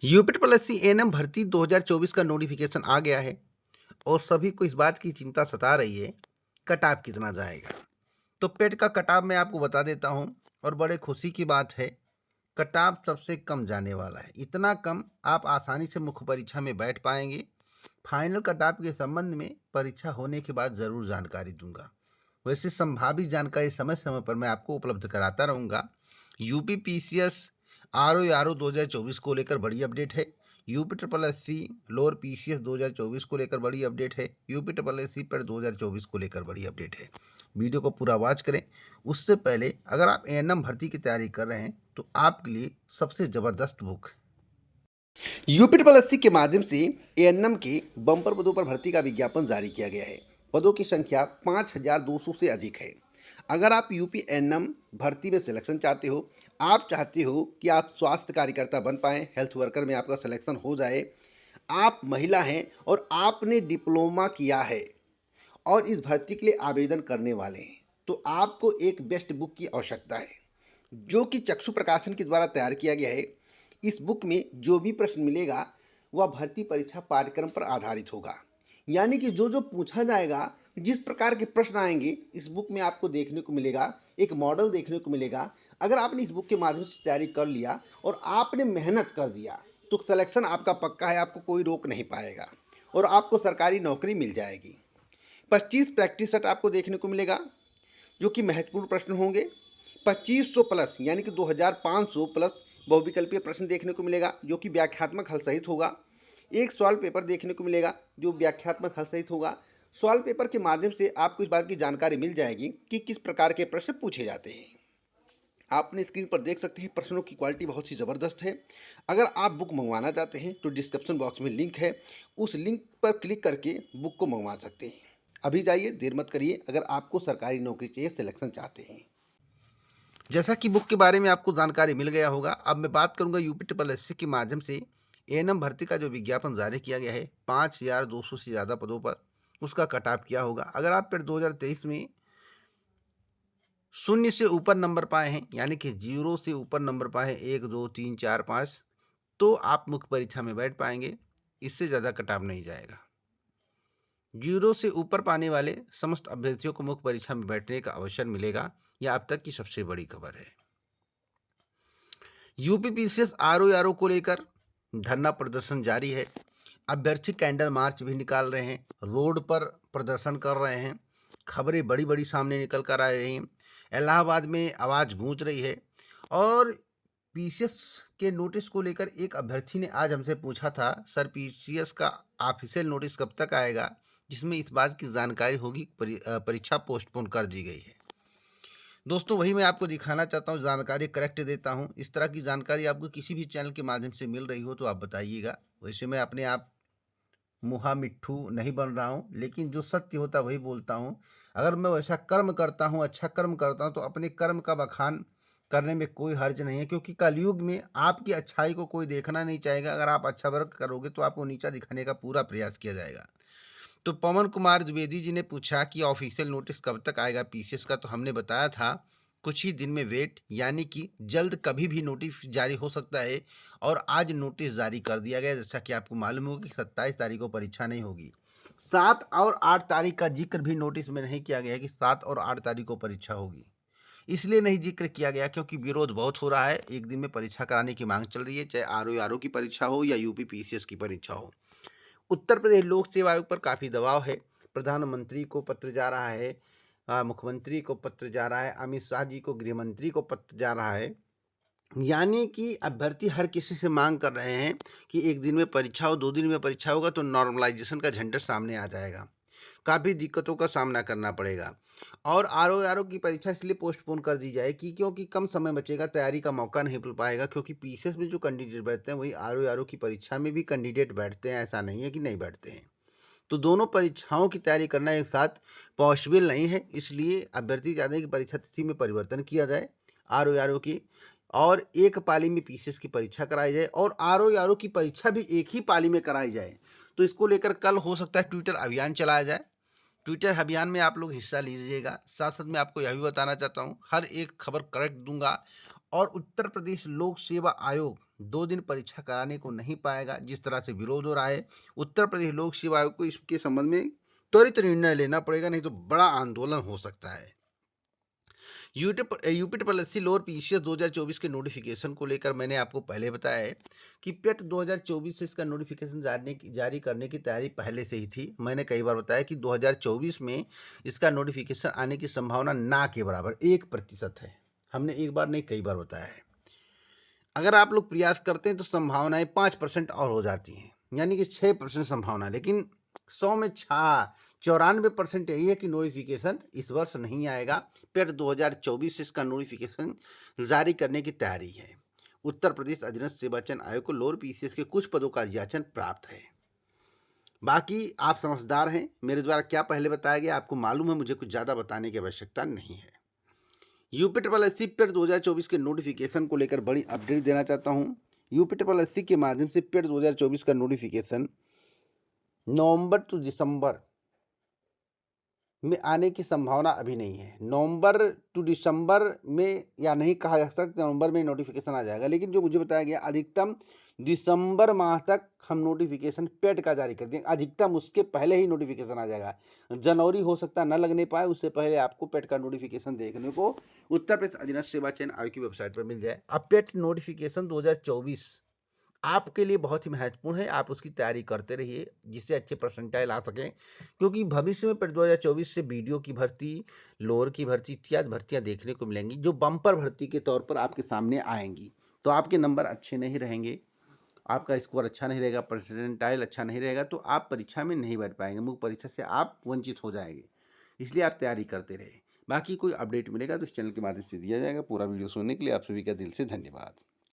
UP triple S C ANM भर्ती 2024 का notification आ गया है और सभी को इस बात की चिंता सता रही है कटाव कितना जाएगा। तो पेट का कटाव मैं आपको बता देता हूं और बड़े खुशी की बात है, कटाव सबसे कम जाने वाला है। इतना कम आप आसानी से मुख्य परीक्षा में बैठ पाएंगे। फाइनल कटाव के संबंध में परीक्षा होने के बाद जरूर जानकारी दूंगा। वैसे संभावित जानकारी समय समय पर मैं आपको उपलब्ध कराता रहूंगा। यूपी पीसीएस आरओ 2024 को लेकर बड़ी अपडेट है। UP triple S C lower PCS 2024 को लेकर बड़ी अपडेट है। यूपी ट्रिपल एस सी पर 2024 को लेकर बड़ी अपडेट है। वीडियो को पूरा वॉच करें। उससे पहले अगर आप एएनएम भर्ती की तैयारी कर रहे हैं तो आपके लिए सबसे ज़बरदस्त book UP triple S C के माध्यम से एएनएम के बम्पर पदों पर भर्ती का विज्ञापन जारी किया गया है। पदों की संख्या 5200 से अधिक है। अगर आप यूपी एएनएम भर्ती में सिलेक्शन चाहते हो, आप चाहते हो कि आप स्वास्थ्य कार्यकर्ता बन पाएँ, हेल्थ वर्कर में आपका सिलेक्शन हो जाए, आप महिला हैं और आपने डिप्लोमा किया है और इस भर्ती के लिए आवेदन करने वाले हैं, तो आपको एक बेस्ट बुक की आवश्यकता है जो कि चक्षु प्रकाशन के द्वारा तैयार किया गया है। इस बुक में जो भी प्रश्न मिलेगा वह भर्ती परीक्षा पाठ्यक्रम पर आधारित होगा, यानी कि जो जो पूछा जाएगा, जिस प्रकार के प्रश्न आएंगे इस बुक में आपको देखने को मिलेगा, एक मॉडल देखने को मिलेगा। अगर आपने इस बुक के माध्यम से तैयारी कर लिया और आपने मेहनत कर दिया तो सिलेक्शन आपका पक्का है, आपको कोई रोक नहीं पाएगा और आपको सरकारी नौकरी मिल जाएगी। 25 प्रैक्टिस सेट आपको देखने को मिलेगा जो कि महत्वपूर्ण प्रश्न होंगे। 2500 प्लस यानी कि 2500 प्लस बहुविकल्पीय प्रश्न देखने को मिलेगा जो कि व्याख्यात्मक हल सहित होगा। एक सवाल पेपर देखने को मिलेगा जो व्याख्यात्मक हल सहित होगा। सवाल पेपर के माध्यम से आपको इस बात की जानकारी मिल जाएगी कि किस प्रकार के प्रश्न पूछे जाते हैं। आपने स्क्रीन पर देख सकते हैं प्रश्नों की क्वालिटी बहुत ही ज़बरदस्त है। अगर आप बुक मंगवाना चाहते हैं तो डिस्क्रिप्शन बॉक्स में लिंक है, उस लिंक पर क्लिक करके बुक को मंगवा सकते हैं। अभी जाइए, देर मत करिए, अगर आपको सरकारी नौकरी चाहिए, सिलेक्शन चाहते हैं। जैसा कि बुक के बारे में आपको जानकारी मिल गया होगा, अब मैं बात करूंगा यूपी ट्रिपल एस सी के माध्यम से एएनएम भर्ती का जो विज्ञापन जारी किया गया है 5200 से ज़्यादा पदों पर, उसका कट ऑफ क्या होगा। अगर आप फिर 2023 में 0 से ऊपर नंबर पाए हैं, यानी कि 0 से ऊपर नंबर पाए हैं 1 2 3 4 5, तो आप मुख्य परीक्षा में बैठ पाएंगे। इससे ज़्यादा कट ऑफ नहीं जाएगा। 0 से ऊपर पाने वाले समस्त अभ्यर्थियों को मुख्य परीक्षा में बैठने का अवसर मिलेगा। यह अब तक की सबसे बड़ी खबर है। यूपी पीसीएस आरओ को लेकर धरना प्रदर्शन जारी है। अभ्यर्थी कैंडल मार्च भी निकाल रहे हैं, रोड पर प्रदर्शन कर रहे हैं। खबरें बड़ी बड़ी सामने निकल कर आ रही हैं। इलाहाबाद में आवाज़ गूंज रही है। और पीसीएस के नोटिस को लेकर एक अभ्यर्थी ने आज हमसे पूछा था, सर पीसीएस का ऑफिशियल नोटिस कब तक आएगा, जिसमें इस बात की जानकारी होगी परीक्षा पोस्टपोन कर दी गई है। दोस्तों, वही मैं आपको दिखाना चाहता हूँ, जानकारी करेक्ट देता हूँ। इस तरह की जानकारी आपको किसी भी चैनल के माध्यम से मिल रही हो तो आप बताइएगा। वैसे मैं अपने आप मुहा मिट्ठू नहीं बन रहा हूँ, लेकिन जो सत्य होता है वही बोलता हूँ। अगर मैं वैसा कर्म करता हूँ, अच्छा कर्म करता हूँ, तो अपने कर्म का बखान करने में कोई हर्ज नहीं है, क्योंकि कलयुग में आपकी अच्छाई को कोई देखना नहीं चाहेगा। अगर आप अच्छा वर्क करोगे तो आपको नीचा दिखाने का पूरा प्रयास किया जाएगा। तो पवन कुमार द्विवेदी जी ने पूछा कि ऑफिशियल नोटिस कब तक आएगा पीसीएस का, तो हमने बताया था कुछ ही दिन में वेट, यानी कि जल्द कभी भी नोटिस जारी हो सकता है। और आज नोटिस जारी कर दिया गया। जैसा कि आपको मालूम होगा कि 27 तारीख को परीक्षा नहीं होगी। 7 और 8 तारीख का जिक्र भी नोटिस में नहीं किया गया है कि 7 और 8 तारीख को परीक्षा होगी। इसलिए नहीं जिक्र किया गया क्योंकि विरोध बहुत हो रहा है। एक दिन में परीक्षा कराने की मांग चल रही है, चाहे आरओ की परीक्षा हो या यूपी पीसीएस की परीक्षा हो। उत्तर प्रदेश लोक सेवा आयोग पर काफ़ी दबाव है। प्रधानमंत्री को पत्र जा रहा है, मुख्यमंत्री को पत्र जा रहा है, अमित शाह जी को, गृह मंत्री को पत्र जा रहा है। यानी कि अभ्यर्थी हर किसी से मांग कर रहे हैं कि एक दिन में परीक्षा हो, 2 दिन में परीक्षा होगा तो नॉर्मलाइजेशन का झंडा सामने आ जाएगा। काफ़ी दिक्कतों का सामना करना पड़ेगा। और आरओ की परीक्षा इसलिए पोस्टपोन कर दी जाए कि क्योंकि कम समय बचेगा, तैयारी का मौका नहीं मिल पाएगा। क्योंकि पीसीएस में जो कैंडिडेट बैठते हैं वही आरओ की परीक्षा में भी कैंडिडेट बैठते हैं, ऐसा नहीं है कि नहीं बैठते हैं। तो दोनों परीक्षाओं की तैयारी करना एक साथ पॉसिबल नहीं है। इसलिए अभ्यर्थी चाहते हैं कि परीक्षा तिथि में परिवर्तन किया जाए आरओ की, और एक पाली में पीसीएस की परीक्षा कराई जाए और आरओ की परीक्षा भी एक ही पाली में कराई जाए। तो इसको लेकर कल हो सकता है ट्विटर अभियान चलाया जाए। ट्विटर अभियान में आप लोग हिस्सा लीजिएगा। साथ साथ मैं आपको यह भी बताना चाहता हूँ, हर एक खबर करेक्ट दूंगा और उत्तर प्रदेश लोक सेवा आयोग 2 दिन परीक्षा कराने को नहीं पाएगा। जिस तरह से विरोध हो रहा है, उत्तर प्रदेश लोक सेवा आयोग को इसके संबंध में त्वरित निर्णय लेना पड़ेगा, नहीं तो बड़ा आंदोलन हो सकता है। UP triple SC lower PCS 2024 के नोटिफिकेशन को लेकर मैंने आपको पहले बताया है कि पेट 2024 से इसका नोटिफिकेशन जारी करने की तैयारी पहले से ही थी। मैंने कई बार बताया कि 2024 में इसका नोटिफिकेशन आने की संभावना ना के बराबर 1% है। हमने एक बार नहीं, कई बार बताया है। अगर आप लोग प्रयास करते हैं तो संभावनाएं 5% और हो जाती हैं, यानी कि 6% संभावना। लेकिन 100 में 94% यही है कि नोटिफिकेशन इस वर्ष नहीं आएगा। पेट 2024 से इसका नोटिफिकेशन जारी करने की तैयारी है। उत्तर प्रदेश अधीनस्थ सेवा चयन आयोग को लोअर पीसीएस के कुछ पदों का याचन प्राप्त है। बाकी आप समझदार हैं, मेरे द्वारा क्या पहले बताया गया आपको मालूम है, मुझे कुछ ज़्यादा बताने की आवश्यकता नहीं है। यूपी ट्रिपल एससी पेट 2024 के नोटिफिकेशन को लेकर बड़ी अपडेट देना चाहता हूं। यूपी ट्रिपल एससी के माध्यम से पेट 2024 का नोटिफिकेशन नवंबर टू दिसंबर में आने की संभावना अभी नहीं है। नवंबर टू दिसंबर में या नहीं कहा जा सकता, नवंबर में नोटिफिकेशन आ जाएगा, लेकिन जो मुझे बताया गया अधिकतम दिसंबर माह तक हम नोटिफिकेशन पेट का जारी कर देंगे। अधिकतम उसके पहले ही नोटिफिकेशन आ जाएगा। जनवरी हो सकता न लगने पाए, उससे पहले आपको पेट का नोटिफिकेशन देखने को उत्तर प्रदेश अधीनस्थ सेवा चयन आयोग की वेबसाइट पर मिल जाए। अब पेट नोटिफिकेशन 2024 आपके लिए बहुत ही महत्वपूर्ण है। आप उसकी तैयारी करते रहिए जिससे अच्छे परसेंटाइल आ सकें, क्योंकि भविष्य में पेट 2024 से वीडियो की भर्ती, लोअर की भर्ती इत्यादि भर्तियां देखने को मिलेंगी जो बम्पर भर्ती के तौर पर आपके सामने आएंगी। तो आपके नंबर अच्छे नहीं रहेंगे, आपका स्कोर अच्छा नहीं रहेगा, परसेंटाइल अच्छा नहीं रहेगा, तो आप परीक्षा में नहीं बैठ पाएंगे। मुख्य परीक्षा से आप वंचित हो जाएंगे। इसलिए आप तैयारी करते रहे। बाकी कोई अपडेट मिलेगा तो इस चैनल के माध्यम से दिया जाएगा। पूरा वीडियो सुनने के लिए आप सभी का दिल से धन्यवाद।